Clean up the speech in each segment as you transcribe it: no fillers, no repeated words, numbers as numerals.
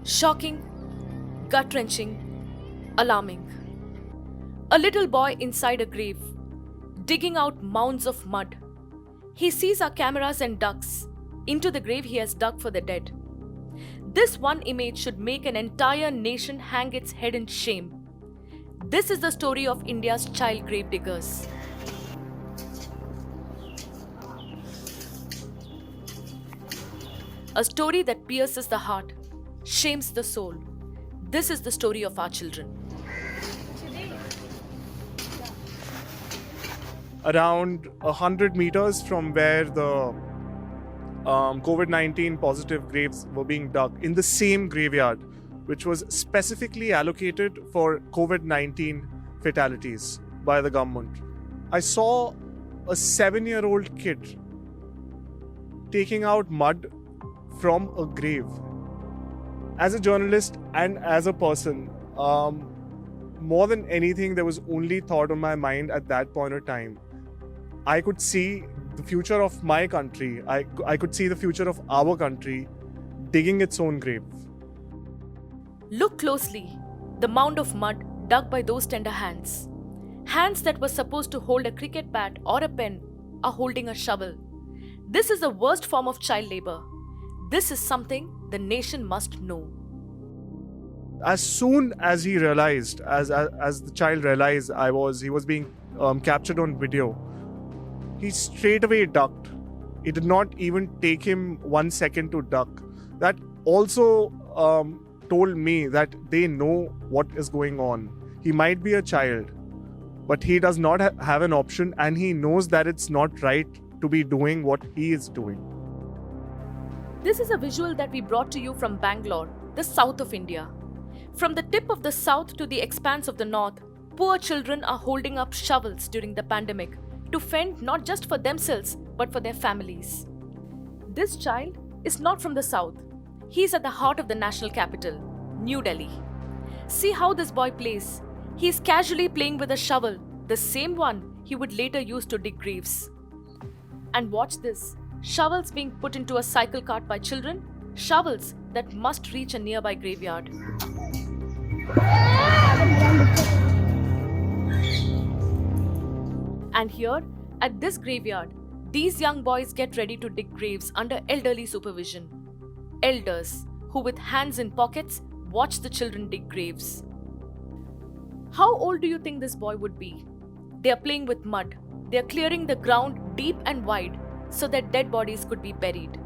Shocking, gut-wrenching, alarming. A little boy inside a grave, digging out mounds of mud. He sees our cameras and ducks into the grave he has dug for the dead. This one image should make an entire nation hang its head in shame. This is the story of India's child grave diggers. A story that pierces the heart, shames the soul. This is the story of our children. Around 100 meters from where the COVID-19 positive graves were being dug, in the same graveyard, which was specifically allocated for COVID-19 fatalities by the government, I saw a 7-year-old kid taking out mud from a grave. As a journalist and as a person, more than anything, there was only thought on my mind at that point of time. I could see the future of my country. I could see the future of our country digging its own grave. Look closely. The mound of mud dug by those tender hands. Hands that were supposed to hold a cricket bat or a pen are holding a shovel. This is the worst form of child labor. This is something the nation must know. As soon as he realized, as the child realized he was being captured on video, he straight away ducked. It did not even take him 1 second to duck. That also told me that they know what is going on. He might be a child, but he does not have an option, and he knows that it's not right to be doing what he is doing. This is a visual that we brought to you from Bangalore, the south of India. From the tip of the south to the expanse of the north, poor children are holding up shovels during the pandemic to fend not just for themselves but for their families. This child is not from the south. He is at the heart of the national capital, New Delhi. See how this boy plays. He is casually playing with a shovel, the same one he would later use to dig graves. And watch this. Shovels being put into a cycle cart by children, shovels that must reach a nearby graveyard. And here, at this graveyard, these young boys get ready to dig graves under elderly supervision. Elders who, with hands in pockets, watch the children dig graves. How old do you think this boy would be? They are playing with mud. They are clearing the ground deep and wide so that dead bodies could be buried.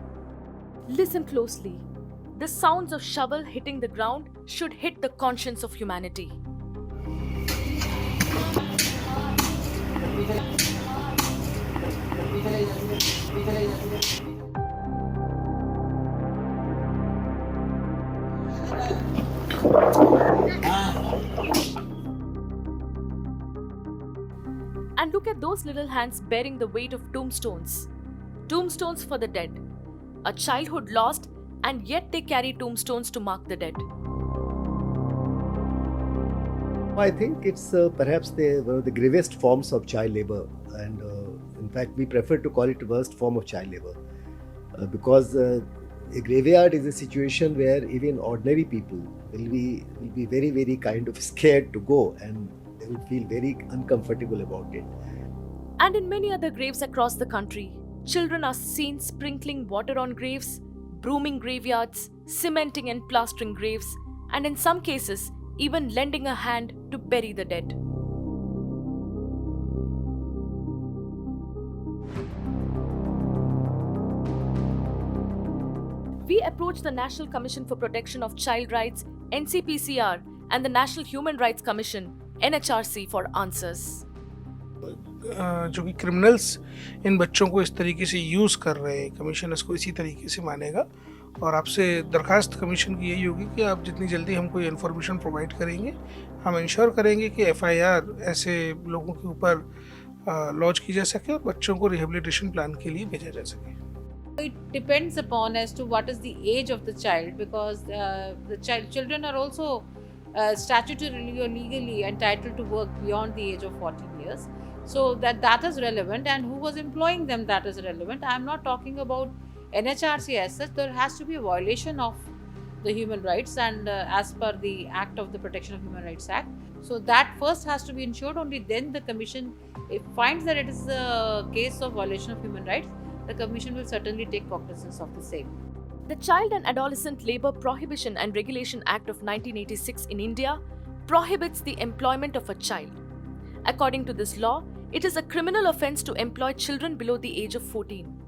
Listen closely. The sounds of shovel hitting the ground should hit the conscience of humanity. And look at those little hands bearing the weight of tombstones. Tombstones for the dead. A childhood lost, and yet they carry tombstones to mark the dead. I think it's perhaps one of the gravest forms of child labor, and in fact we prefer to call it the worst form of child labor because a graveyard is a situation where even ordinary people will be very, very kind of scared to go, and they will feel very uncomfortable about it. And in many other graves across the country, children are seen sprinkling water on graves, brooming graveyards, cementing and plastering graves, and in some cases, even lending a hand to bury the dead. We approached the National Commission for Protection of Child Rights, NCPCR, and the National Human Rights Commission, NHRC, for answers. जो कि criminals इन बच्चों को इस तरीके से use कर रहे हैं, कमीशन इसको इसी तरीके से मानेगा और आपसे दरखास्त कमीशन की यही होगी कि आप जितनी जल्दी हमको ये इन्फॉर्मेशन प्रोवाइड करेंगे, हम इंश्योर करेंगे कि एफआईआर ऐसे लोगों के ऊपर लॉन्च की जा सके और बच्चों को रिहेबिलिटेशन प्लान के लिए भेजा जा सके. It depends upon as to what is the age of the child, because the children are also statutorily or legally entitled to work beyond the age of 14 years. So that is relevant, and who was employing them, that is relevant. I am not talking about NHRC as such. There has to be a violation of the human rights and as per the Act of the Protection of Human Rights Act. So that first has to be ensured. Only then the Commission, if finds that it is a case of violation of human rights, the Commission will certainly take cognizance of the same. The Child and Adolescent Labour Prohibition and Regulation Act of 1986 in India prohibits the employment of a child. According to this law, it is a criminal offence to employ children below the age of 14.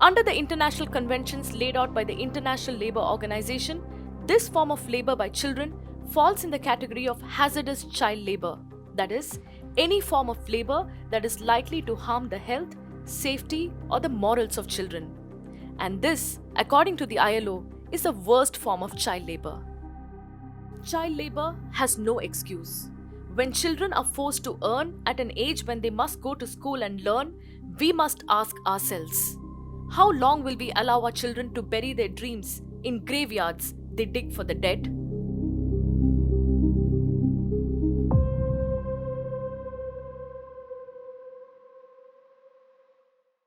Under the international conventions laid out by the International Labour Organization, this form of labour by children falls in the category of hazardous child labour, that is, any form of labour that is likely to harm the health, safety, or the morals of children. And this, according to the ILO, is the worst form of child labour. Child labour has no excuse. When children are forced to earn at an age when they must go to school and learn, we must ask ourselves, how long will we allow our children to bury their dreams in graveyards they dig for the dead?